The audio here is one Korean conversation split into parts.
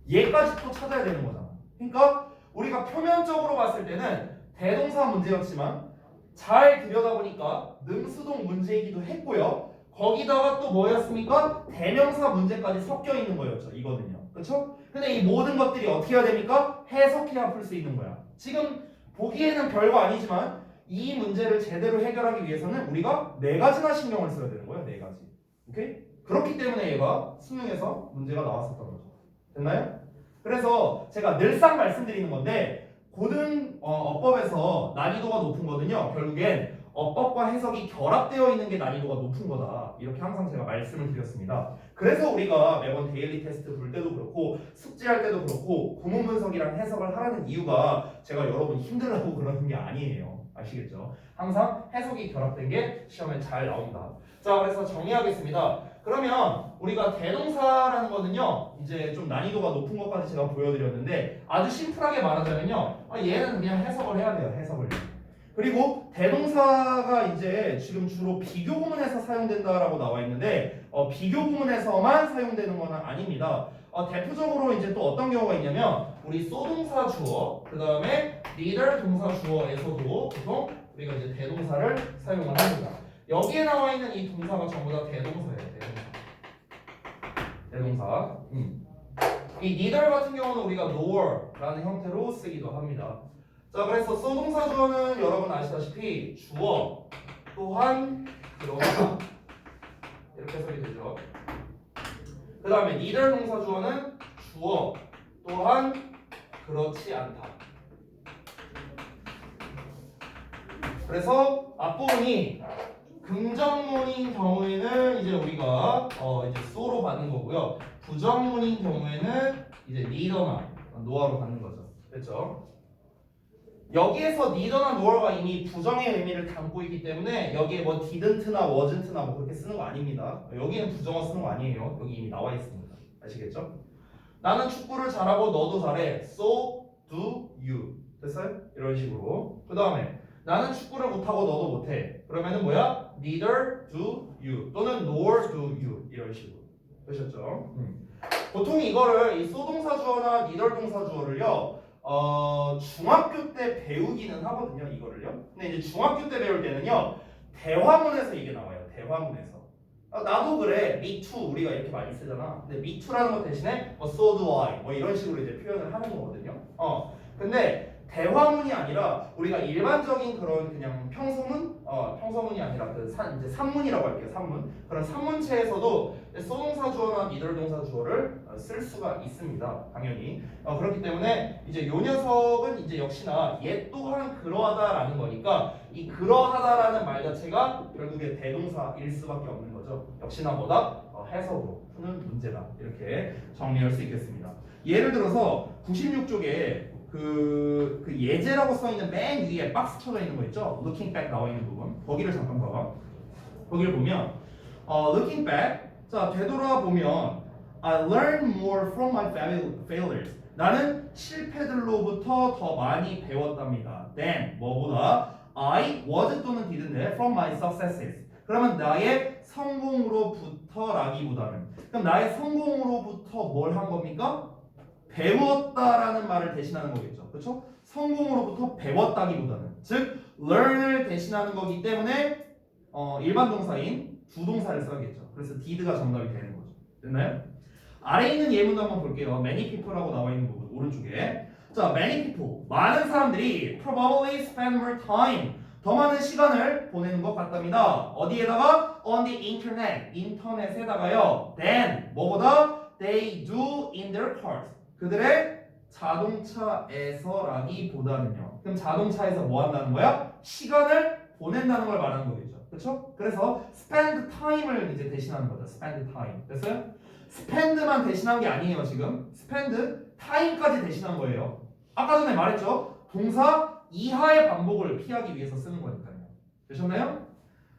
얘까지 또 찾아야 되는 거잖아. 그러니까 우리가 표면적으로 봤을 때는 대동사 문제였지만 잘 들여다보니까 능수동 문제이기도 했고요. 거기다가 또 뭐였습니까? 대명사 문제까지 섞여 있는 거였죠. 이거는요. 그렇죠? 근데 이 모든 것들이 어떻게 해야 됩니까? 해석해야 풀 수 있는 거야. 지금 보기에는 별거 아니지만 이 문제를 제대로 해결하기 위해서는 우리가 네 가지나 신경을 써야 되는 거예요. 네 가지. 오케이? 그렇기 때문에 얘가 수능에서 문제가 나왔었던 거죠. 됐나요? 그래서 제가 늘상 말씀드리는 건데 고등 어법에서 난이도가 높은 거는요. 결국엔 어법과 해석이 결합되어 있는 게 난이도가 높은 거다. 이렇게 항상 제가 말씀을 드렸습니다. 그래서 우리가 매번 데일리 테스트 볼 때도 그렇고 숙제할 때도 그렇고 구문 분석이랑 해석을 하라는 이유가 제가 여러분 힘들라고 그러는 게 아니에요. 아시겠죠? 항상 해석이 결합된 게 시험에 잘 나온다. 자, 그래서 정리하겠습니다. 그러면 우리가 대동사라는 거는요, 이제 좀 난이도가 높은 것까지 제가 보여드렸는데 아주 심플하게 말하자면요, 얘는 그냥 해석을 해야 돼요. 해석을. 그리고 대동사가 이제 지금 주로 비교 구문에서 사용된다라고 나와 있는데 비교 구문에서만 사용되는 건 아닙니다. 대표적으로 이제 또 어떤 경우가 있냐면 우리 쏘동사 주어, 그 다음에 neither 동사 주어에서도 보통 우리가 이제 대동사를 사용을 합니다. 여기에 나와 있는 이 동사가 전부 다 대동사예요. 대동사. 이 neither 같은 경우는 우리가 nor라는 형태로 쓰기도 합니다. 자, 그래서 쏘동사 주어는 여러분 아시다시피 주어 또한 그러하다 이렇게 해석이 되죠. 그 다음에 neither 동사 주어는 주어 또한 그렇지 않다. 그래서 앞부분이 긍정문인 경우에는 이제 우리가 이제 so로 받는 거고요. 부정문인 경우에는 이제 neither나 no아로 받는 거죠. 됐죠? 여기에서 neither나 nor가 이미 부정의 의미를 담고 있기 때문에 여기에 뭐 didn't,나 wasn't나 뭐 그렇게 쓰는 거 아닙니다. 여기는 부정어 쓰는 거 아니에요. 여기 이미 나와 있습니다. 아시겠죠? 나는 축구를 잘하고 너도 잘해. So do you. 됐어요? 이런 식으로. 그 다음에 나는 축구를 못하고 너도 못해. 그러면은 뭐야? Neither do you 또는 nor do you 이런 식으로. 되셨죠? 보통 이거를 이 소동사 주어나 neither 동사 주어를요. 중학교 때 배우기는 하거든요. 이거를요. 근데 이제 중학교 때 배울 때는요. 대화문에서 이게 나와요. 대화문에서. 나도 그래. me too 우리가 이렇게 많이 쓰잖아. 근데 me too라는 것 대신에 so do I 뭐 이런 식으로 이제 표현을 하는 거거든요. 근데 대화문이 아니라 우리가 일반적인 그런 그냥 평서문이 아니라 이제 산문이라고 할게요. 산문. 그런 산문체에서도 소동사 주어나 neither 동사 주어를 쓸 수가 있습니다. 당연히. 그렇기 때문에 이제 요 녀석은 이제 역시나 얘 또한 그러하다라는 거니까 이 그러하다라는 말 자체가 결국에 대동사일 수밖에 없는 거죠. 역시나 뭐다? 해석으로 푸는 문제다. 이렇게 정리할 수 있겠습니다. 예를 들어서 96쪽에 그 예제라고 써있는 맨 위에 박스 쳐져 있는 거 있죠? Looking back 나와 있는 부분. 거기를 잠깐 봐봐. 거기를 보면 looking back 자 되돌아보면 I learned more from my failures. 나는 실패들로부터 더 많이 배웠답니다. Then 뭐보다 I was 또는 didn't from my successes. 그러면 나의 성공으로부터라기보다는 그럼 나의 성공으로부터 뭘 한 겁니까? 배웠다라는 말을 대신하는 거겠죠. 그렇죠? 성공으로부터 배웠다기보다는 즉 learn을 대신하는 거기 때문에 일반 동사인 두 동사를 써야겠죠. 그래서 did가 정답이 되는 거죠. 됐나요? 아래에 있는 예문도 한번 볼게요. Many people라고 나와 있는 부분 오른쪽에 자, many people 많은 사람들이 probably spend more time 더 많은 시간을 보내는 것 같답니다. 어디에다가? On the internet 인터넷에다가요. Than 뭐보다? They do in their cars 그들의 자동차에서라기보다는요. 그럼 자동차에서 뭐 한다는 거야? 시간을 보낸다는 걸 말하는 거겠죠. 그렇죠? 그래서 spend time을 이제 대신하는 거죠. spend time. 됐어요? spend만 대신한 게 아니에요, 지금. spend time까지 대신한 거예요. 아까 전에 말했죠? 동사 이하의 반복을 피하기 위해서 쓰는 거니까요. 되셨나요?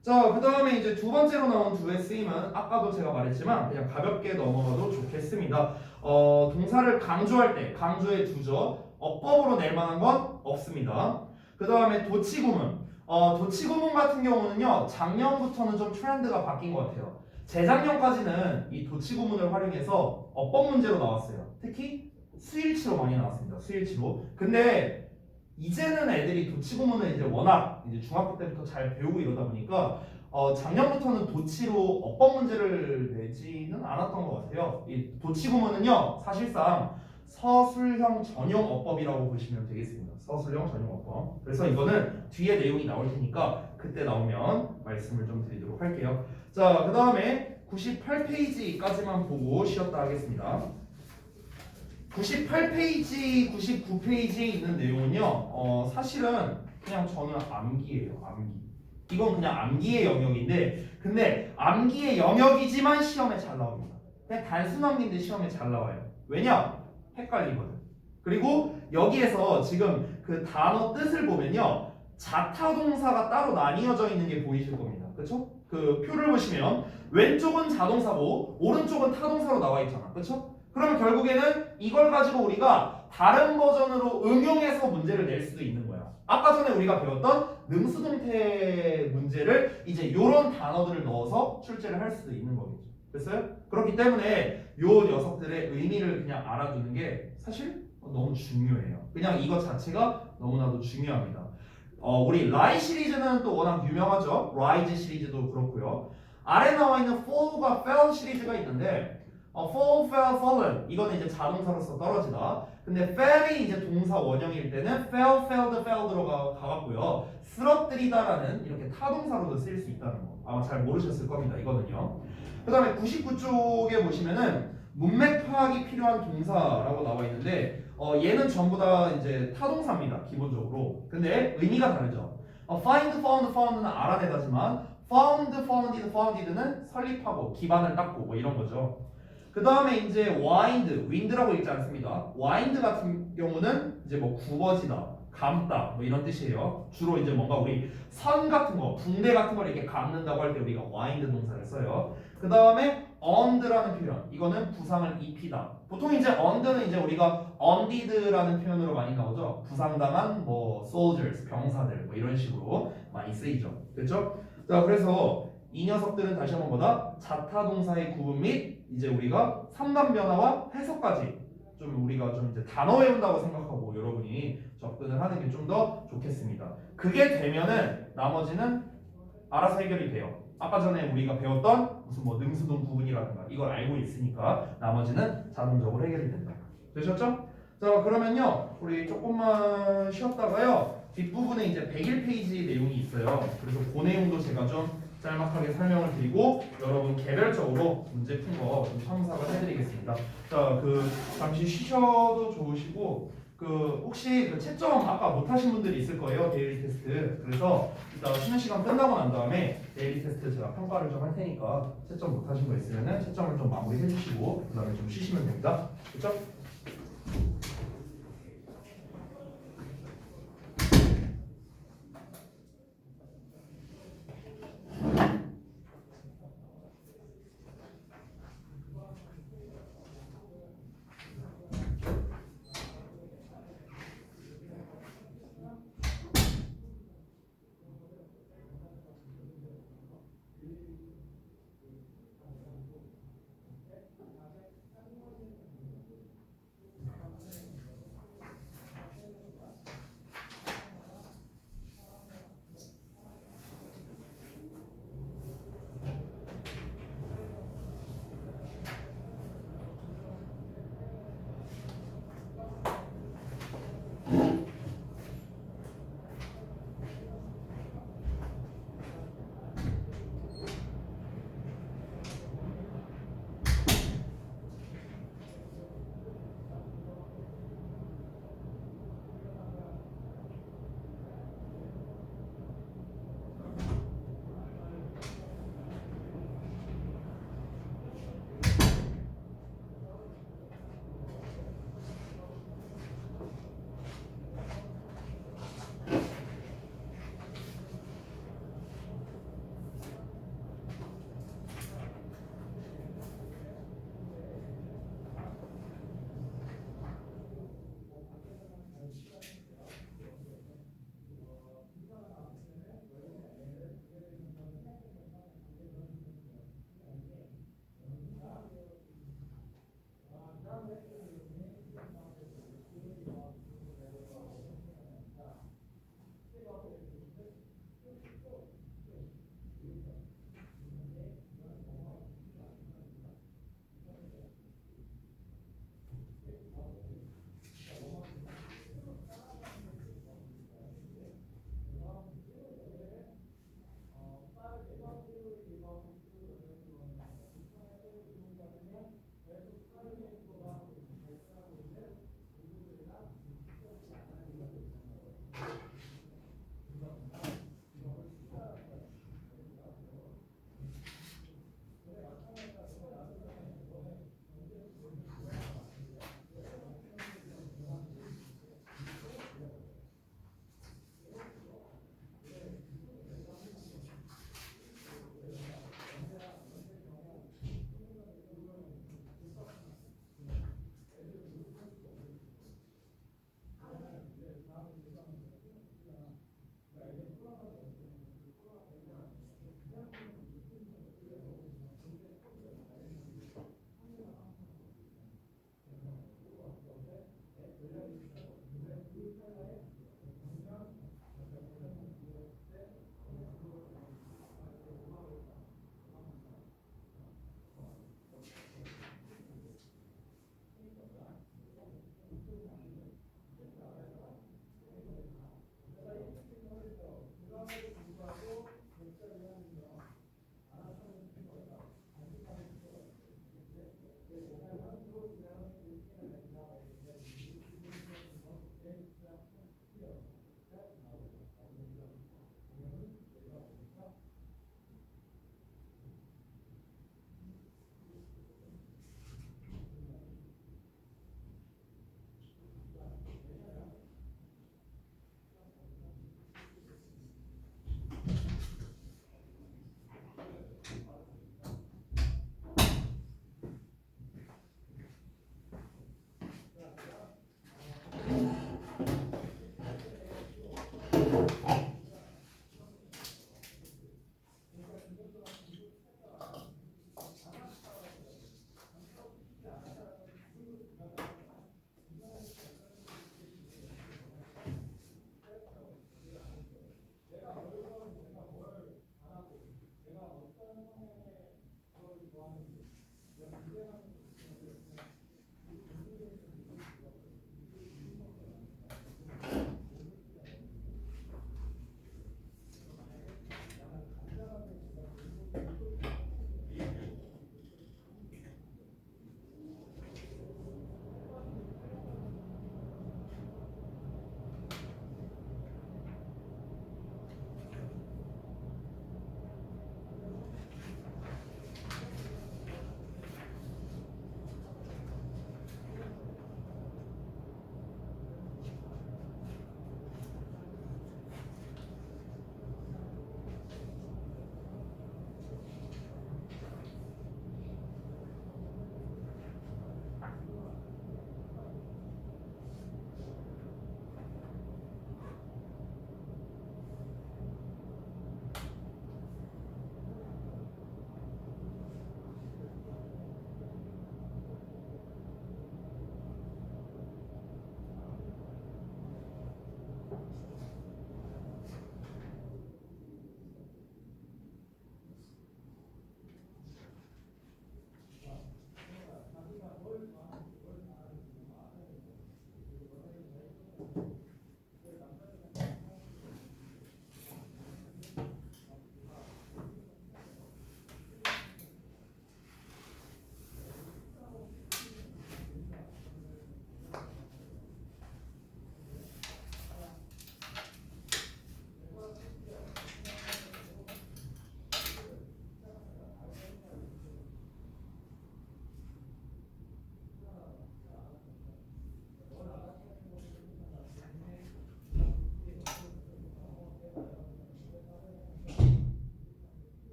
자, 그 다음에 이제 두 번째로 나온 두의 쓰임은 아까도 제가 말했지만 그냥 가볍게 넘어가도 좋겠습니다. 동사를 강조할 때 강조해 두죠. 어법으로 낼 만한 건 없습니다. 그 다음에 도치구문. 도치구문 같은 경우는요. 작년부터는 좀 트렌드가 바뀐 것 같아요. 재작년까지는 이 도치구문을 활용해서 어법 문제로 나왔어요. 특히 수일치로 많이 나왔습니다. 수일치로. 근데 이제는 애들이 도치구문을 이제 워낙 이제 중학교 때부터 잘 배우고 이러다 보니까 작년부터는 도치로 어법 문제를 내지는 않았던 것 같아요. 이 도치구문은요 사실상 서술형 전용 어법이라고 보시면 되겠습니다. 서술형 전용 어법. 그래서 이거는 뒤에 내용이 나올 테니까 그때 나오면 말씀을 좀 드리도록 할게요. 자, 그 다음에 98페이지까지만 보고 쉬었다 하겠습니다. 98페이지, 99페이지에 있는 내용은요, 사실은 그냥 저는 암기예요, 암기. 이건 그냥 암기의 영역인데, 근데 암기의 영역이지만 시험에 잘 나옵니다. 그냥 단순 암기인데 시험에 잘 나와요. 왜냐? 헷갈리거든. 그리고 여기에서 지금 그 단어 뜻을 보면요, 자타동사가 따로 나뉘어져 있는 게 보이실 겁니다. 그쵸? 그 표를 보시면 왼쪽은 자동사고 오른쪽은 타동사로 나와 있잖아. 그쵸? 그럼 결국에는 이걸 가지고 우리가 다른 버전으로 응용해서 문제를 낼 수도 있는 거야. 아까 전에 우리가 배웠던 능수동태 문제를 이제 이런 단어들을 넣어서 출제를 할 수도 있는 거겠죠. 됐어요? 그렇기 때문에 요 녀석들의 의미를 그냥 알아두는 게 사실 너무 중요해요. 그냥 이것 자체가 너무나도 중요합니다. 우리 라이 시리즈는 또 워낙 유명하죠. 라이즈 시리즈도 그렇고요. 아래 나와 있는 fall과 fell 시리즈가 있는데 fall, fell, fallen 이거는 이제 자동사로서 떨어지다. 근데 fell이 이제 동사 원형일 때는 fell, failed, felled로 가갖고요. 쓰러뜨리다라는 이렇게 타동사로도 쓰일 수 있다는 거. 아마 잘 모르셨을 겁니다. 이거는요. 그 다음에 99쪽에 보시면은 문맥 파악이 필요한 동사라고 나와 있는데 얘는 전부 다 이제 타동사입니다. 기본적으로. 근데 의미가 다르죠. find, found, found는 알아내다지만 found, founded, founded는 설립하고 기반을 닦고 뭐 이런 거죠. 그 다음에 이제 wind, wind라고 읽지 않습니다. wind 같은 경우는 이제 뭐 굽어지다, 감다 뭐 이런 뜻이에요. 주로 이제 뭔가 우리 선 같은 거, 붕대 같은 걸 이렇게 감는다고 할 때 우리가 wind 동사를 써요. 그 다음에 earned라는 표현, 이거는 부상을 입히다. 보통 이제 earned는 이제 우리가 undid라는 표현으로 많이 나오죠. 부상당한 뭐 soldiers, 병사들 뭐 이런 식으로 많이 쓰이죠. 됐죠? 자, 그래서 이 녀석들은 다시 한번 보다 자타동사의 구분 및 이제 우리가 3단 변화와 해석까지 좀 우리가 좀 이제 단어 외운다고 생각하고 여러분이 접근을 하는 게 좀 더 좋겠습니다. 그게 되면은 나머지는 알아서 해결이 돼요. 아까 전에 우리가 배웠던 무슨 뭐 능수동 구분이라든가 이걸 알고 있으니까 나머지는 자동적으로 해결이 된다. 되셨죠? 자, 그러면요 우리 조금만 쉬었다가요 뒷부분에 이제 101페이지 내용이 있어요. 그래서 그 내용도 제가 좀 짤막하게 설명을 드리고 여러분 개별적으로 문제 푼 거 좀 첨삭을 해드리겠습니다. 자, 그 잠시 쉬셔도 좋으시고 그 혹시 그 채점 아까 못하신 분들이 있을 거예요. 데일리 테스트. 그래서 이따 쉬는 시간 끝나고 난 다음에 데일리 테스트 제가 평가를 좀 할 테니까 채점 못하신 거 있으면은 채점을 좀 마무리해 주시고 그 다음에 좀 쉬시면 됩니다. 그렇죠?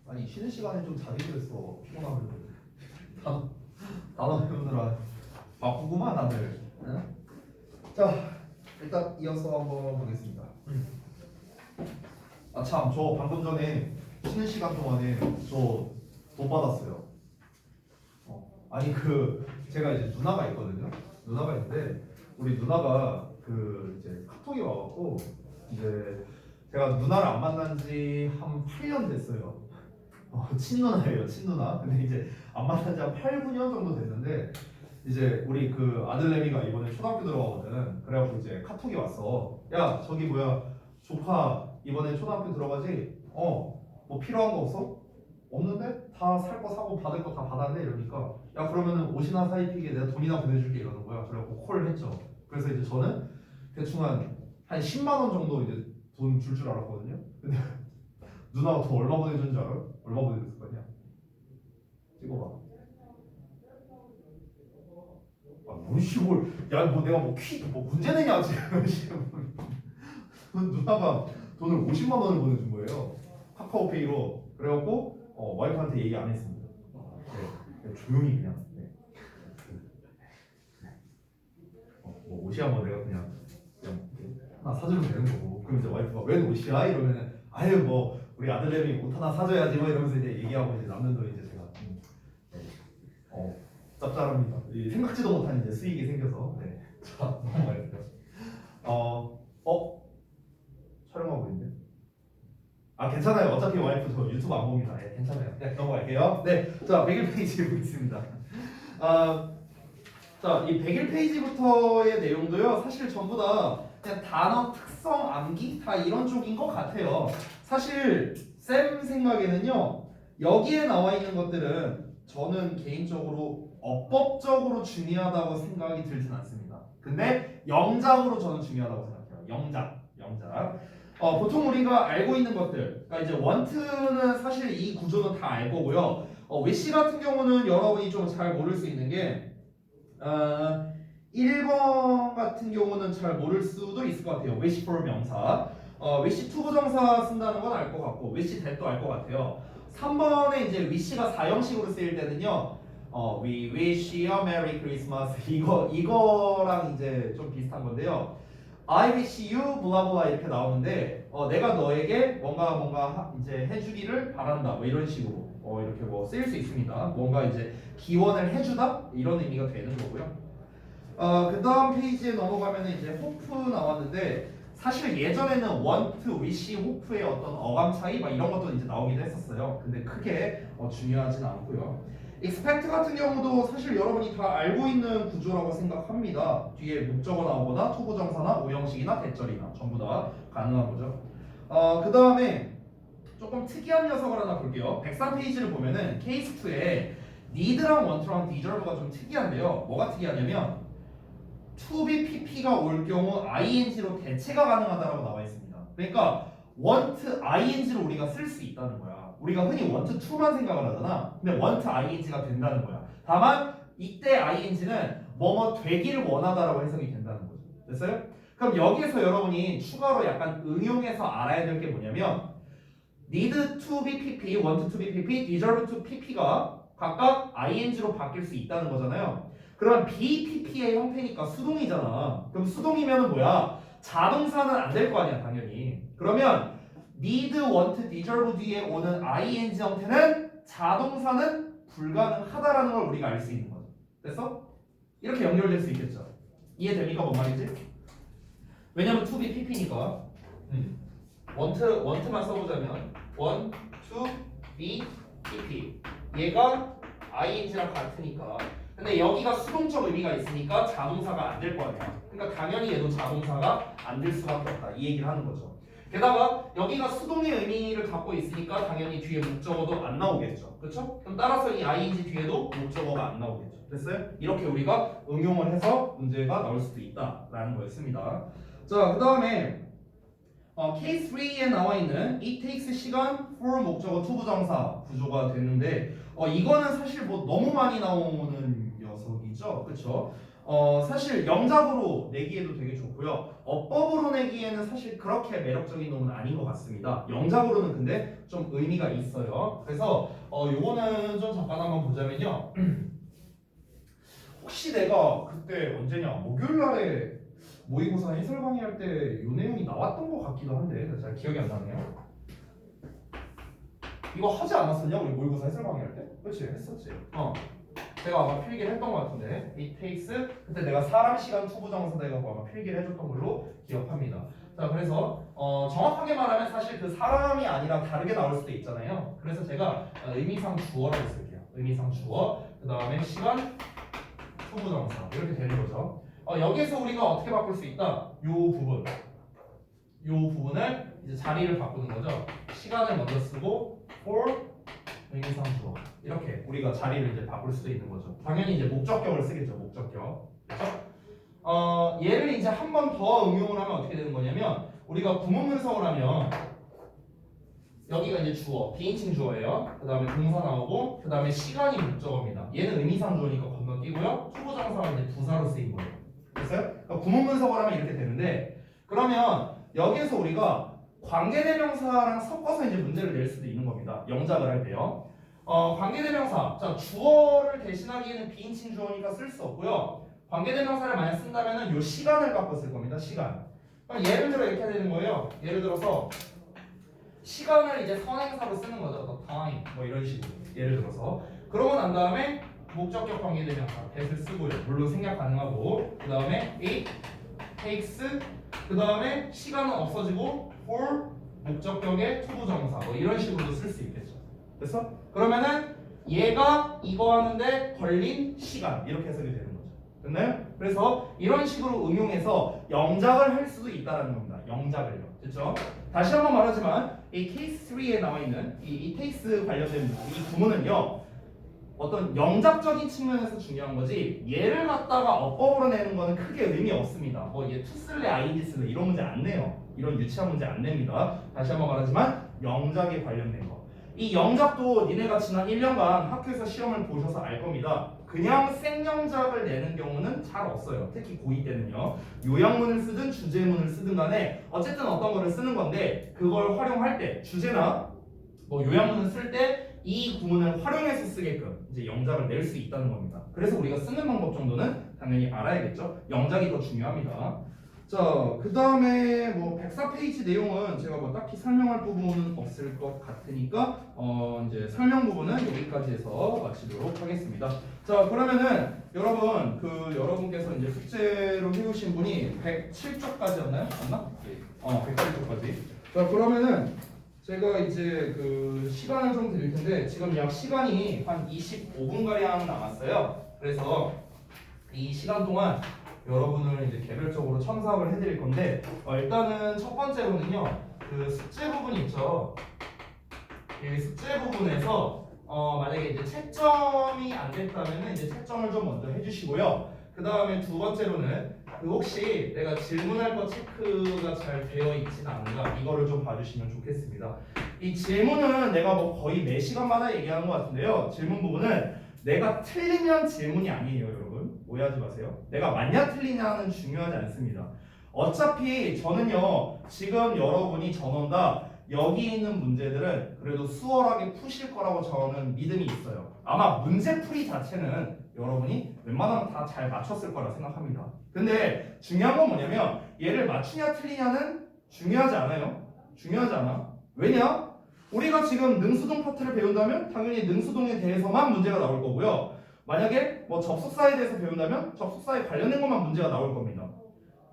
아니 쉬는 시간에 좀 자기 그랬어. 피곤하면 단어 배우느라 바쁘구만 다들. 응? 자 일단 이어서 한번 보겠습니다. 아 참 저 방금 전에 쉬는 시간 동안에 저 돈 받았어요. 아니 그 제가 이제 누나가 있거든요. 누나가 있는데 우리 누나가 그 이제 카톡이 와갖고 이제 제가 누나를 안 만난 지 한 8년 됐어요. 친누나예요, 친누나. 근데 이제 안 만난 지 한 8, 9년 정도 됐는데 이제 우리 그 아들내미가 이번에 초등학교 들어가거든. 그래갖고 이제 카톡이 왔어. 야 저기 뭐야 조카 이번에 초등학교 들어가지? 뭐 필요한 거 없어? 없는데? 다 살 거 사고 받을 거 다 받았네 이러니까 야 그러면은 옷이나 사 입히게 내가 돈이나 보내줄게 이러는 거야. 그래갖고 콜을 했죠. 그래서 이제 저는 대충 한 10만 원 정도 이제 돈 줄 줄 알았거든요. 근데 누나가 돈 얼마 보내준 줄 알아요? 얼마 보내줬을 거냐? 찍어봐. 뭔 시골? 야, 뭐 내가 뭐 문제 내냐 지금? 누나가 돈을 50만 원을 보내준 거예요. 카카오페이로. 그래갖고 와이프한테 얘기 안 했습니다. 그냥 조용히 그냥. 네. 뭐 옷이야 뭐 내가 그냥 하나 사주면 되는 거고. 그럼 이제 와이프가 왜 옷이야? 이러면은 아유 뭐 우리 아들내미 옷 하나 사줘야지 뭐 이러면서 이제 얘기하고 이제 남는 돈 이제 제가 짭짤합니다. 생각지도 못한 이제 수익이 생겨서. 네. 자 넘어갈게요. 촬영하고 있는데. 아 괜찮아요. 어차피 와이프 저 유튜브 안 봅니다. 예, 괜찮아요. 네 넘어갈게요. 네, 자 101페이지 보겠습니다. 자 이 101페이지부터의 내용도요. 사실 전부 다 그냥 단어 특성 암기 다 이런 쪽인 것 같아요. 사실 쌤 생각에는요. 여기에 나와 있는 것들은 저는 개인적으로 어법적으로 중요하다고 생각이 들진 않습니다. 근데 영작으로 저는 중요하다고 생각해요. 영작. 보통 우리가 알고 있는 것들, 그러니까 이제 원트는 사실 이 구조는 다 알 거고요. 위시 같은 경우는 여러분이 좀 잘 모를 수 있는 게, 1번 같은 경우는 잘 모를 수도 있을 것 같아요. wish for 명사. wish to 부정사 쓴다는 건 알 것 같고 wish that도 알 것 같아요. 3번에 이제 wish가 4형식으로 쓰일 때는요. we wish you a merry Christmas 이거랑 이제 좀 비슷한 건데요. I wish you 블라블라 이렇게 나오는데 내가 너에게 뭔가 이제 해주기를 바란다 뭐 이런 식으로 이렇게 뭐 쓰일 수 있습니다. 뭔가 이제 기원을 해주다 이런 의미가 되는 거고요. 그 다음 페이지에 넘어가면 이제 hope 나왔는데 사실 예전에는 want, wish, hope의 어떤 어감 차이 막 이런 것도 이제 나오기도 했었어요. 근데 크게 중요하진 않고요. expect 같은 경우도 사실 여러분이 다 알고 있는 구조라고 생각합니다. 뒤에 목적어 나오거나 투부정사나 오형식이나 대절이나 전부 다 가능한 거죠. 그 다음에 조금 특이한 녀석을 하나 볼게요. 103페이지를 보면은 케이스 2에 need랑 want랑 deserve가 좀 특이한데요. 뭐가 특이하냐면 to be pp가 올 경우 ing로 대체가 가능하다라고 나와 있습니다. 그러니까 want ing를 우리가 쓸 수 있다는 거야. 우리가 흔히 want to만 생각을 하잖아. 근데 want ing가 된다는 거야. 다만 이때 ing는 뭐뭐 되기를 원하다라고 해석이 된다는 거죠. 됐어요? 그럼 여기에서 여러분이 추가로 약간 응용해서 알아야 될 게 뭐냐면 need to be pp, want to be pp, deserve to pp가 각각 ing로 바뀔 수 있다는 거잖아요. 그럼 BPP의 형태니까 수동이잖아. 그럼 수동이면 뭐야? 자동사는 안 될 거 아니야, 당연히. 그러면 need, want, deserve 뒤에 오는 ing 형태는 자동사는 불가능하다라는 걸 우리가 알 수 있는 거죠. 됐어? 이렇게 연결될 수 있겠죠. 이해됩니까? 뭔 말인지? 왜냐면 to be pp니까. want만 써보자면 want to be pp. 얘가 ing랑 같으니까. 근데 여기가 수동적 의미가 있으니까 자동사가 안 될 거 아니야. 그러니까 당연히 얘도 자동사가 안 될 수밖에 없다. 이 얘기를 하는 거죠. 게다가 여기가 수동의 의미를 갖고 있으니까 당연히 뒤에 목적어도 안 나오겠죠. 그렇죠? 그럼 따라서 이 ing 뒤에도 목적어가 안 나오겠죠. 됐어요? 이렇게 우리가 응용을 해서 문제가 나올 수도 있다라는 거였습니다. 자, 그 다음에 케이스 3에 나와 있는 it takes 시간 for 목적어 to 부정사 구조가 됐는데 이거는 사실 뭐 너무 많이 나오는 녀석이죠. 그렇죠? 사실 영작으로 내기에도 되게 좋고요. 어법으로 내기에는 사실 그렇게 매력적인 놈은 아닌 것 같습니다. 영작으로는 근데 좀 의미가 있어요. 그래서 요거는 좀 잠깐 한번 보자면요. 혹시 내가 그때 언제냐 목요일날에 모의고사 해설 강의할 때 요 내용이 나왔던 것 같기도 한데 잘 기억이 안 나네요. 이거 하지 않았었냐 우리 모의고사 해설 강의할 때? 그렇지 했었지. 제가 아마 필기를 했던 것 같은데 it takes 그때 내가 사람 시간 투부정사 돼가지고 아마 필기를 해줬던 걸로 기억합니다. 자 그래서 정확하게 말하면 사실 그 사람이 아니라 다르게 나올 수도 있잖아요. 그래서 제가 의미상 주어라고 쓸게요. 의미상 주어 그 다음에 시간 투부정사 이렇게 되는 거죠. 여기에서 우리가 어떻게 바꿀 수 있다? 요 부분을 이제 자리를 바꾸는 거죠. 시간을 먼저 쓰고 for 의미상 주어 이렇게 우리가 자리를 이제 바꿀 수도 있는 거죠. 당연히 이제 목적격을 쓰겠죠. 목적격. 그렇죠? 얘를 이제 한 번 더 응용을 하면 어떻게 되는 거냐면 우리가 구문 분석을 하면 여기가 이제 주어, 비인칭 주어예요. 그 다음에 동사 나오고 그 다음에 시간이 목적어입니다. 얘는 의미상 주어니까 건너뛰고요. 투부정사가 이제 부사로 쓰인 거예요. 됐어요? 그러니까 구문 분석을 하면 이렇게 되는데 그러면 여기에서 우리가 관계대명사랑 섞어서 이제 문제를 낼 수도 있는 겁니다. 영작을 할 때요. 관계대명사. 자, 주어를 대신하기에는 비인칭 주어니까 쓸 수 없고요. 관계대명사를 만약 쓴다면은 요 시간을 갖고 쓸 겁니다. 시간. 그럼 예를 들어 이렇게 되는 거예요. 예를 들어서 시간을 이제 선행사로 쓰는 거죠. the time 뭐 이런 식으로. 예를 들어서 그러고 난 다음에 목적격 관계대명사 that을 쓰고요. 물론 생략 가능하고 그 다음에 it takes 그 다음에 시간은 없어지고 for 목적격의 투부정사 뭐 이런 식으로도 쓸 수 있겠죠. 됐어? 그러면은 얘가 이거 하는데 걸린 시간 이렇게 해석이 되는 거죠. 됐나요? 그래서 이런 식으로 응용해서 영작을 할 수도 있다는 겁니다. 영작을요. 됐죠? 다시 한번 말하지만 이 케이스 3에 나와 있는 이 takes 관련된 이 구문은요. 어떤 영작적인 측면에서 중요한 거지 얘를 갖다가 어법으로 내는 거는 크게 의미 없습니다. 뭐 얘 to 쓸래 ing 쓸래 이런 문제 안 내요. 이런 유치한 문제 안 냅니다. 다시 한번 말하지만 영작에 관련된 거. 이 영작도 니네가 지난 1년간 학교에서 시험을 보셔서 알 겁니다. 그냥 생명작을 내는 경우는 잘 없어요. 특히 고2 때는요. 요약문을 쓰든 주제문을 쓰든 간에 어쨌든 어떤 거를 쓰는 건데 그걸 활용할 때 주제나 뭐 요약문을 쓸 때 이 구문을 활용해서 쓰게끔 이제 영작을 낼 수 있다는 겁니다. 그래서 우리가 쓰는 방법 정도는 당연히 알아야겠죠. 영작이 더 중요합니다. 자, 그 다음에 뭐 104페이지 내용은 제가 뭐 딱히 설명할 부분은 없을 것 같으니까 이제 설명 부분은 여기까지 해서 마치도록 하겠습니다. 자, 그러면은 여러분 여러분께서 이제 숙제로 해오신 분이 107쪽까지였나요? 맞나? 107쪽까지. 자, 그러면은 제가 이제 그 시간을 좀 드릴 텐데 지금 약 시간이 한 25분 가량 남았어요. 그래서 이 시간 동안 여러분을 이제 개별적으로 첨삭을 해드릴 건데 일단은 첫 번째로는요 그 숙제 부분 있죠. 이 숙제 부분에서 만약에 이제 채점이 안 됐다면은 이제 채점을 좀 먼저 해주시고요. 그 다음에 두 번째로는 그 혹시 내가 질문할 거 체크가 잘 되어 있진 않은가 이거를 좀 봐주시면 좋겠습니다. 이 질문은 내가 뭐 거의 매 시간마다 얘기하는 것 같은데요. 질문 부분은 내가 틀리면 질문이 아니에요, 여러분. 오해하지 마세요. 내가 맞냐 틀리냐는 중요하지 않습니다. 어차피 저는요 지금 여러분이 전원다 여기 있는 문제들은 그래도 수월하게 푸실 거라고 저는 믿음이 있어요. 아마 문제풀이 자체는 여러분이 웬만하면 다 잘 맞췄을 거라 생각합니다. 근데 중요한 건 뭐냐면 얘를 맞추냐 틀리냐는 중요하지 않아요. 중요하지 않아. 왜냐? 우리가 지금 능수동 파트를 배운다면 당연히 능수동에 대해서만 문제가 나올 거고요. 만약에 뭐 접속사에 대해서 배운다면 접속사에 관련된 것만 문제가 나올 겁니다.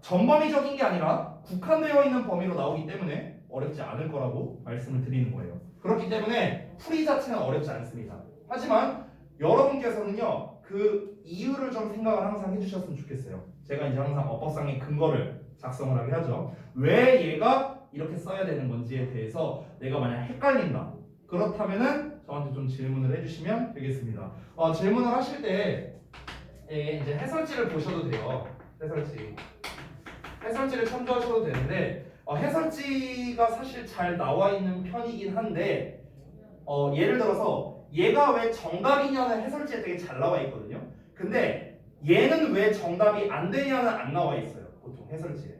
전범위적인 게 아니라 국한되어 있는 범위로 나오기 때문에 어렵지 않을 거라고 말씀을 드리는 거예요. 그렇기 때문에 풀이 자체는 어렵지 않습니다. 하지만 여러분께서는요 그 이유를 좀 생각을 항상 해주셨으면 좋겠어요. 제가 이제 항상 어법상의 근거를 작성을 하게 하죠. 왜 얘가 이렇게 써야 되는 건지에 대해서 내가 만약 헷갈린다 그렇다면은 저한테 좀 질문을 해주시면 되겠습니다. 질문을 하실 때 이제 해설지를 보셔도 돼요. 해설지를 참조하셔도 되는데 해설지가 사실 잘 나와 있는 편이긴 한데 예를 들어서 얘가 왜 정답이냐는 해설지에 되게 잘 나와 있거든요. 근데 얘는 왜 정답이 안 되냐는 안 나와 있어요. 보통 해설지에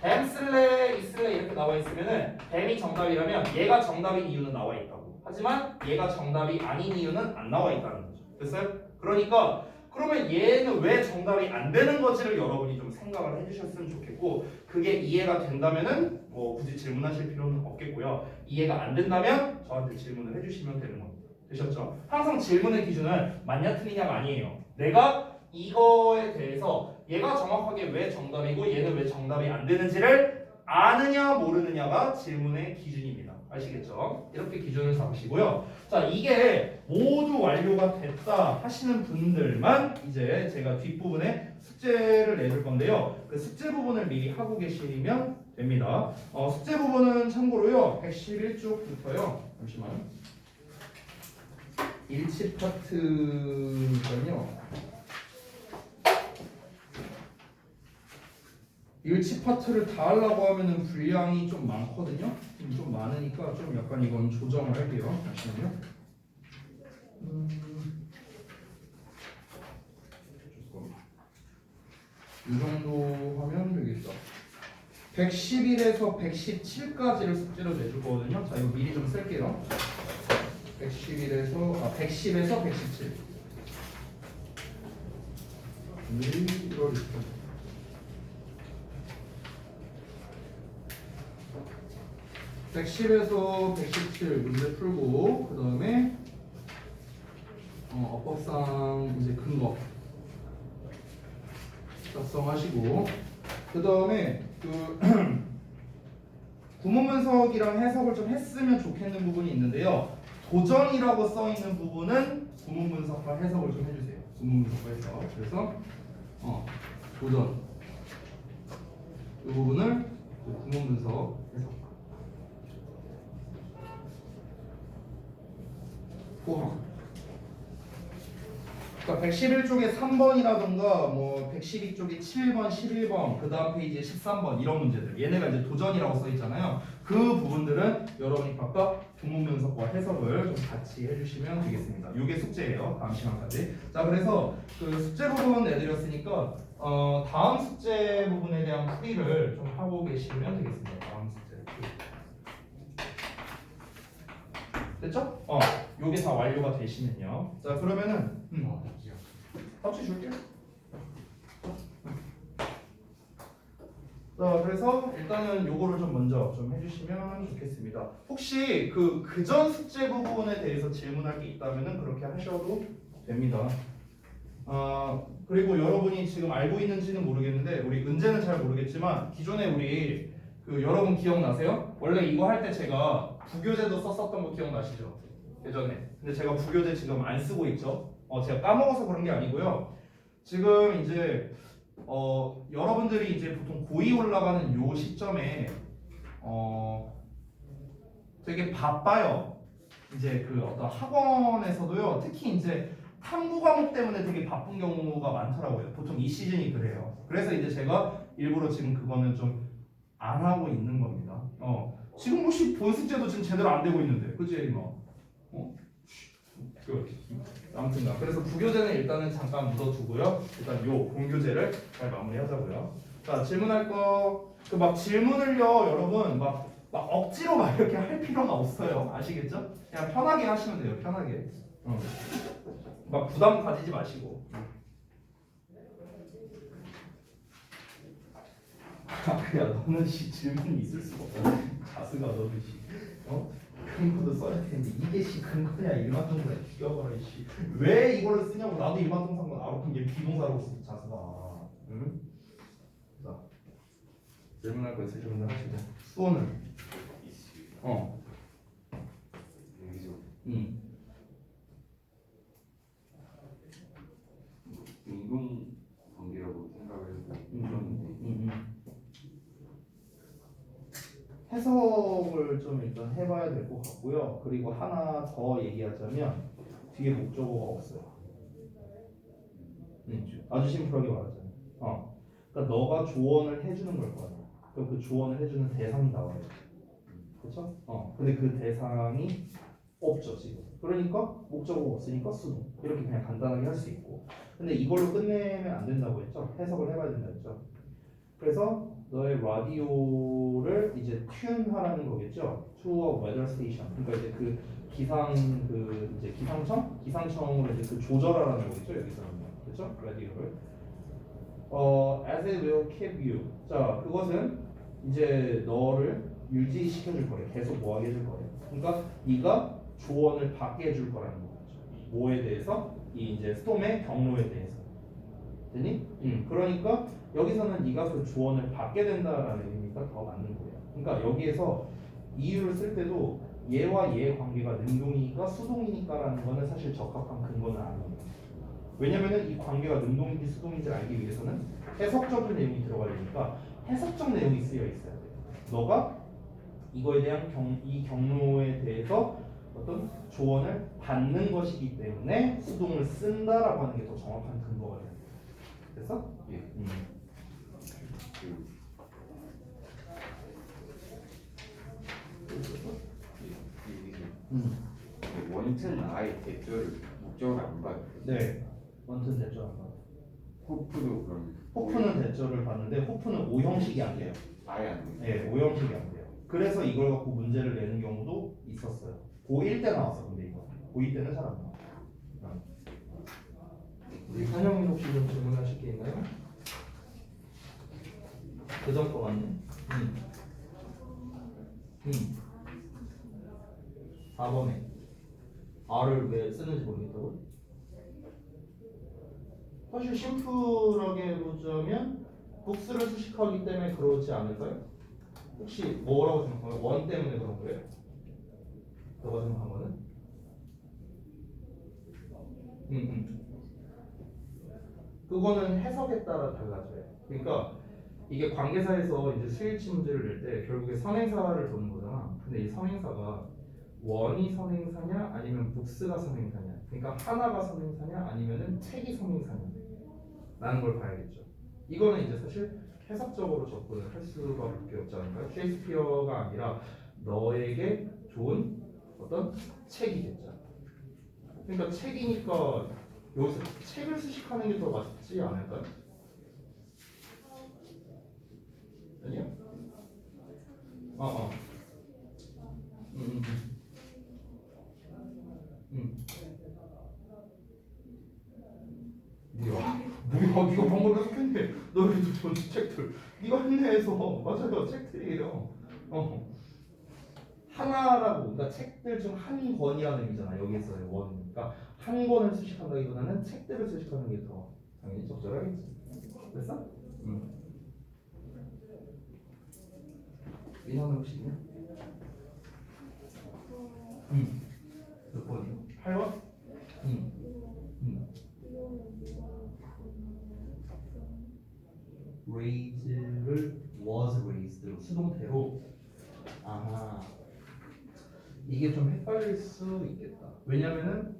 뱀 쓸래 있을래 이렇게 나와 있으면은 뱀이 정답이라면 얘가 정답인 이유는 나와 있다고. 하지만 얘가 정답이 아닌 이유는 안 나와 있다는 거죠. 됐어요? 그러니까 그러면 얘는 왜 정답이 안 되는 건지를 여러분이 좀 생각을 해주셨으면 좋겠고 그게 이해가 된다면은 뭐 굳이 질문하실 필요는 없겠고요. 이해가 안 된다면 저한테 질문을 해주시면 되는 겁니다. 되셨죠? 항상 질문의 기준은 맞냐 틀리냐가 아니에요. 내가 이거에 대해서 얘가 정확하게 왜 정답이고 얘는 왜 정답이 안 되는지를 아느냐 모르느냐가 질문의 기준입니다. 아시겠죠? 이렇게 기준을 잡으시고요. 자, 이게 모두 완료가 됐다 하시는 분들만 이제 제가 뒷부분에 숙제를 내줄 건데요. 그 숙제 부분을 미리 하고 계시면 됩니다. 숙제 부분은 참고로요. 111쪽부터요. 잠시만. 일치 파트는요. 일치 파트를 다 하려고 하면은 분량이 좀 많거든요. 좀 많으니까 좀 약간 이건 조정을 할게요. 잠시만요. 이 정도 하면 되겠죠. 111에서 117까지를 숙제로 내줄 거거든요. 자, 이거 미리 좀 쓸게요. 110에서 117. 1월 20일. 110에서 117 문제 풀고 그 다음에 어법상 이제 근거 작성하시고 그 다음에 그 구문 분석이랑 해석을 좀 했으면 좋겠는 부분이 있는데요. 도전이라고 써 있는 부분은 구문 분석과 해석을 좀 해주세요. 구문 분석과 해석. 그래서 도전 이 부분을 구문 분석 해석. 포함. 그러니까 111쪽에 3번이라던가 뭐 112쪽에 7번, 11번, 그 다음 페이지에 13번 이런 문제들 얘네가 이제 도전이라고 써 있잖아요. 그 부분들은 여러분이 각각 부문 분석과 해석을 좀 같이 해주시면 되겠습니다. 이게 숙제예요. 다음 시간까지. 자, 그래서 그 숙제 부분 내드렸으니까 다음 숙제 부분에 대한 풀이를 좀 하고 계시면 되겠습니다. 다음 숙제. 됐죠? 요게 다 완료가 되시면요. 자, 그러면은 답지 줄게요. 자, 그래서 일단은 요거를 좀 먼저 좀 해주시면 좋겠습니다. 혹시 그 그전 숙제 부분에 대해서 질문할 게 있다면은 그렇게 하셔도 됩니다. 그리고 여러분이 지금 알고 있는지는 모르겠는데 우리 은재는 잘 모르겠지만 기존에 우리 그 여러분 기억나세요? 원래 이거 할 때 제가 부교재도 썼었던 거 기억나시죠? 예전에. 근데 제가 부교재 지금 안 쓰고 있죠. 제가 까먹어서 그런 게 아니고요. 지금 이제 여러분들이 이제 보통 고2 올라가는 요 시점에 되게 바빠요. 이제 그 어떤 학원에서도요. 특히 이제 탐구 과목 때문에 되게 바쁜 경우가 많더라고요. 보통 이 시즌이 그래요. 그래서 이제 제가 일부러 지금 그거는 좀 안 하고 있는 겁니다. 지금 혹시 본 숙제도 지금 제대로 안 되고 있는데, 그지 뭐? 아무튼가 그래서 부교재는 일단은 잠깐 묻어두고요. 일단 요 본교재를 잘 마무리하자고요. 자, 질문할 거 그 막 질문을요, 여러분 막 억지로 막 이렇게 할 필요가 없어요. 아시겠죠? 그냥 편하게 하시면 돼요. 편하게. 막 부담 가지지 마시고. 야, 너는 질문이 있을 수가 없어. 자스가 너는 근거도 써야 되는데 이게 근거냐 일반동사에 죽여버려 씨. 왜 이거를 쓰냐고. 나도 일반동사만 알아본 게 비동사라고 써 자스가. 응? 자, 질문할 거 있으신 분들 하시고. 수호는? 운동 관계라고 생각을 했는데 해석을 좀 일단 해봐야 될 것 같고요. 그리고 하나 더 얘기하자면 뒤에 목적어가 없어요. 아주 심플하게 말하자면, 그러니까 너가 조언을 해주는 걸 거 아니야. 그럼 그 조언을 해주는 대상이 나와야지. 그렇죠? 근데 그 대상이 없죠 지금. 그러니까 목적어가 없으니까 수동. 이렇게 그냥 간단하게 할 수 있고. 근데 이걸로 끝내면 안 된다고 했죠. 해석을 해봐야 된다 했죠. 그래서 너의 라디오를 이제 튠하라는 거겠죠. To a weather station. 그러니까 이제 그 이제 기상청으로 이제 그 조절하라는 거겠죠. 여기서는 그렇죠? 라디오를. As it will keep you. 자, 그것은 이제 너를 유지시켜줄 거래. 계속 뭐하게 해줄 거래. 그러니까 네가 조언을 받게 해줄 거라는 거죠. 뭐에 대해서? 이 이제 스톰의 경로에 대해서. 되니? 그러니까 여기서는 네가 그 조언을 받게 된다라는 의미가 더 맞는 거예요. 그러니까 여기에서 이유를 쓸 때도 얘와 얘의 관계가 능동이니까 수동이니까라는 거는 사실 적합한 근거는 아니에요. 왜냐면은 이 관계가 능동인지 수동인지 알기 위해서는 해석적인 내용이 들어가야 되니까 해석적 내용이 쓰여 있어야 돼요. 너가 이거에 대한 이 경로에 대해서 어떤 조언을 받는 것이기 때문에 수동을 쓴다라고 하는 게 더 정확한 근거가 돼요. 됐어? 예. 원튼 아예 대절을 목적으로 안 봐요. 네. 원튼 대절 안 봐요. 호프도 그럼 호프는 대절을 봤는데 호프는 오형식이 안 돼요. 아예 안 돼요. 네, 오형식이 안 돼요. 그래서 이걸 갖고 문제를 내는 경우도 있었어요. 고1 때 나왔어. 근데 이거 고2 때는 잘 안 나와. 우리 한영민 혹시 좀 질문하실 게 있나요? 그전 거 맞네. 4번에 R을 왜 쓰는지 모르겠다고? 사실 심플하게 보자면 복수를 수식하기 때문에 그러지 않을까요? 혹시 뭐라고 생각해요? 원 때문에 그런 거예요? 너가 생각한 거는? 그거는 해석에 따라 달라져요. 그러니까 이게 관계사에서 이제 수일치 문제를 낼 때 결국에 선행사를 보는 거잖아. 근데 이 선행사가 원이 선행사냐 아니면 복스가 선행사냐. 그러니까 하나가 선행사냐 아니면은 책이 선행사냐 라는 걸 봐야겠죠. 이거는 이제 사실 해석적으로 접근을 할 수밖에 없지 않을까요? 셰익스피어가 아니라 너에게 좋은 어떤 책이겠죠. 그러니까 책이니까 여기서 책을 수식하는 게 더 맞지 않을까요? 아니요? 어. 음. 뭐야? 네가 방금 해석했네. 너희도 좋은 책들. 네가 했네해서 맞아요. 책들이에요. 하나라고, 그러니까 책들 중 한 권이라는 의미잖아. 여기서의 원. 그러니까 한 권을 수식한다기보다는 책들을 수식하는 게 더 당연히 적절하겠지. 됐어? 응. 민호는 혹시 있냐? 응. 몇 번이요? 8번? 응. 응. raise를 was raised로 수동태로. 아하. 이게 좀 헷갈릴 수 있겠다. 왜냐면은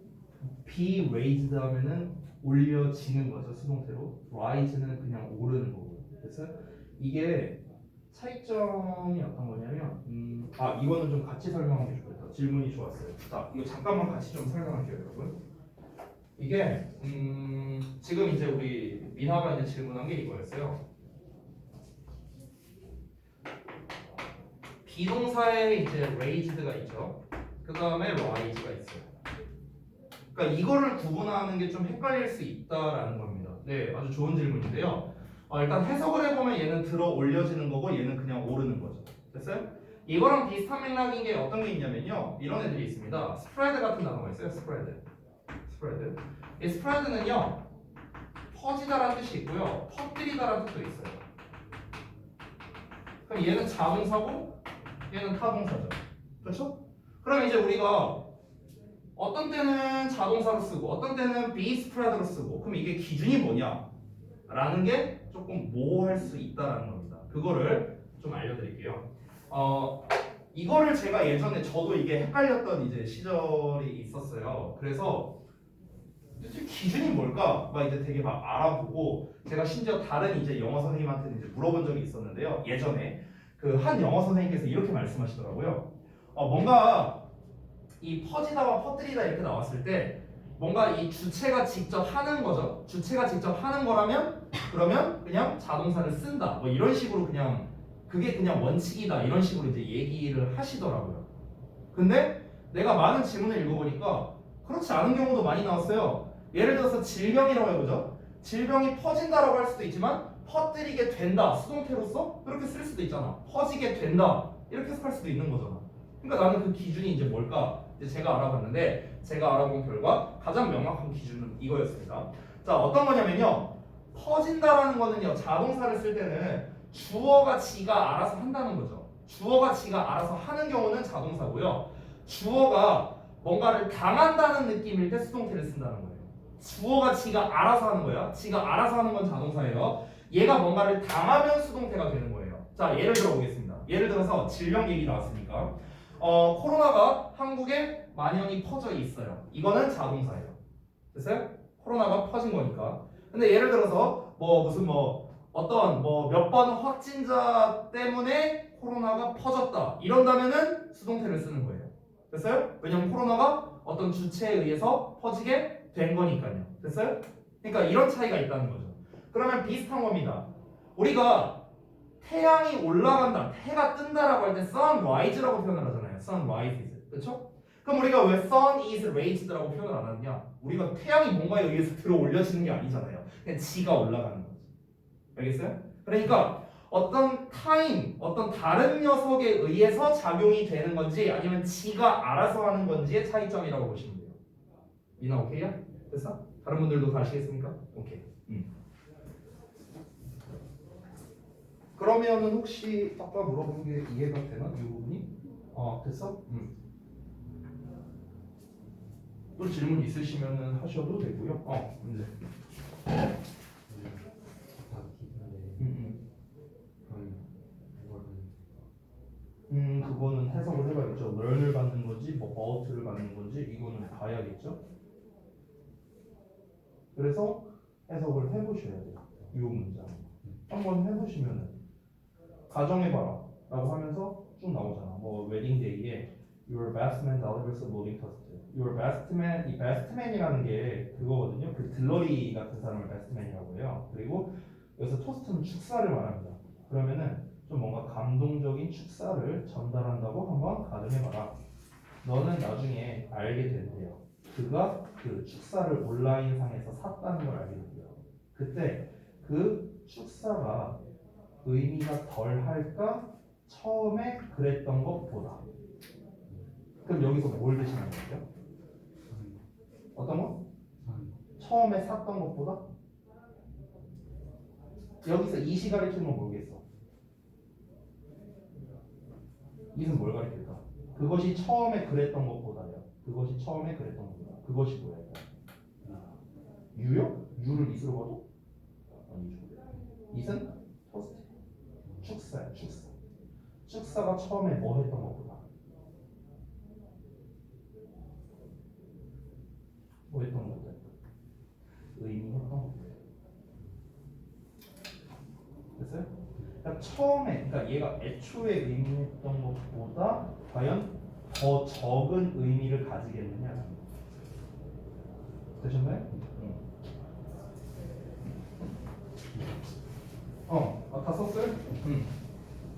be raised 하면은 올려지는 거죠, 수동태로. rise는 그냥 오르는 거고. 그래서 이게 차이점이 어떤 거냐면 이거는 좀 같이 설명하는 게 좋겠다. 질문이 좋았어요. 자, 이거 잠깐만 같이 좀 설명할게요, 여러분. 이게 지금 이제 우리 민화가 이제 질문한 게 이거였어요. 비동사에 이제 raised가 있죠. 그 다음에 rise가 있어요. 그러니까 이거를 구분하는 게 좀 헷갈릴 수 있다라는 겁니다. 네, 아주 좋은 질문인데요. 일단 해석을 해보면 얘는 들어 올려지는 거고 얘는 그냥 오르는 거죠. 됐어요? 이거랑 비슷한 맥락인 게 어떤 게 있냐면요. 이런 애들이 있습니다. 스프레드 같은 단어가 있어요. 스프레드. 이 스프레드는요. 퍼지다라는 뜻이 있고요. 퍼뜨리다라는 뜻도 있어요. 그럼 얘는 자동사고 얘는 타동사죠. 그렇죠? 그럼 이제 우리가 어떤 때는 자동사로 쓰고 어떤 때는 be spread로 쓰고 그럼 이게 기준이 뭐냐? 라는 게 조금 모호할 수 있다라는 겁니다. 그거를 좀 알려드릴게요. 이거를 제가 예전에 저도 이게 헷갈렸던 이제 시절이 있었어요. 그래서 도대체 기준이 뭘까? 막 이제 되게 막 알아보고 제가 심지어 다른 이제 영어 선생님한테 이제 물어본 적이 있었는데요. 예전에 그 한 영어 선생님께서 이렇게 말씀하시더라고요. 뭔가 이 퍼지다와 퍼뜨리다 이렇게 나왔을 때 뭔가 이 주체가 직접 하는 거죠. 주체가 직접 하는 거라면 그러면 그냥 자동사를 쓴다. 뭐 이런 식으로 그냥 그게 그냥 원칙이다. 이런 식으로 이제 얘기를 하시더라고요. 근데 내가 많은 질문을 읽어보니까 그렇지 않은 경우도 많이 나왔어요. 예를 들어서 질병이라고 해보죠. 질병이 퍼진다라고 할 수도 있지만 퍼뜨리게 된다. 수동태로서 그렇게 쓸 수도 있잖아. 퍼지게 된다. 이렇게 해석할 수도 있는 거잖아. 그러니까 나는 그 기준이 이제 뭘까? 이제 제가 알아봤는데 제가 알아본 결과 가장 명확한 기준은 이거였습니다. 자, 어떤 거냐면요. 퍼진다라는 거는요. 자동사를 쓸 때는 주어가 지가 알아서 한다는 거죠. 주어가 지가 알아서 하는 경우는 자동사고요. 주어가 뭔가를 당한다는 느낌일 때 수동태를 쓴다는 거예요. 주어가 지가 알아서 하는 거야. 지가 알아서 하는 건 자동사예요. 얘가 뭔가를 당하면 수동태가 되는 거예요. 자, 예를 들어 보겠습니다. 예를 들어서 질병 얘기 나왔으니까 코로나가 한국에 만연히 퍼져 있어요. 이거는 자동사예요. 됐어요? 코로나가 퍼진 거니까. 근데 예를 들어서 어떤 몇 번 확진자 때문에 코로나가 퍼졌다. 이런다면은 수동태를 쓰는 거예요. 됐어요? 왜냐면 코로나가 어떤 주체에 의해서 퍼지게 된 거니까요. 됐어요? 그러니까 이런 차이가 있다는 거죠. 그러면 비슷한 겁니다. 우리가 태양이 올라간다, 해가 뜬다라고 할 때 sunrise라고 표현을 하잖아요. sunrises. 그렇죠? 그럼 우리가 왜 sun is raised라고 표현을 안 하느냐? 우리가 태양이 뭔가에 의해서 들어 올려지는 게 아니잖아요. 그냥 지가 올라가는 거지. 알겠어요? 그러니까 어떤 타임, 어떤 다른 녀석에 의해서 작용이 되는 건지 아니면 지가 알아서 하는 건지의 차이점이라고 보시면 돼요. 이나 오케이야? 됐어? 다른 분들도 다 아시겠습니까? 오케이. 그러면은 혹시 아까 물어본 게 이해가 되나? 이 부분이? 됐어? 또 질문 있으시면은 하셔도 되고요. 문제. 그거는 해석을 해봐야겠죠. learn을 받는 건지, about를 받는 건지 이거는 봐야겠죠. 그래서 해석을 해보셔야 돼요. 이 문장. 한번 해보시면은 가정해봐라 라고 하면서 쭉 나오잖아. 뭐 웨딩데이에 Your best man delivers a moving toast. Your best man, 이 best man이라는 게 그거거든요. 그 들러리 같은 사람을 best man이라고 해요. 그리고 여기서 토스트는 축사를 말합니다. 그러면은 좀 뭔가 감동적인 축사를 전달한다고 한번 가정해봐라. 너는 나중에 알게 된대요. 그가 그 축사를 온라인상에서 샀다는 걸 알게 된대요. 그때 그 축사가 의미가 덜할까? 처음에 그랬던 것보다. 그럼 여기서 뭘 드시는 거죠? 어떤 거? 처음에 샀던 것보다? 여기서 이시 가리키는 건 모르겠어. 이는 뭘 가리킬까? 그것이 처음에 그랬던 것보다요. 그것이 처음에 그랬던 것보다. 그것이 뭐야? 유요? 유를 이스로 봐도? 아니죠. 이은 토스트. 축사야, 축사. 축사가 처음에 뭐 했던 것보다. 뭐 했던 것보다. 의미했던 것보다. 됐어요? 그러니까 처음에, 그러니까 얘가 애초에 의미했던 것보다 과연 더 적은 의미를 가지겠느냐. 되셨나요? 다 썼어요?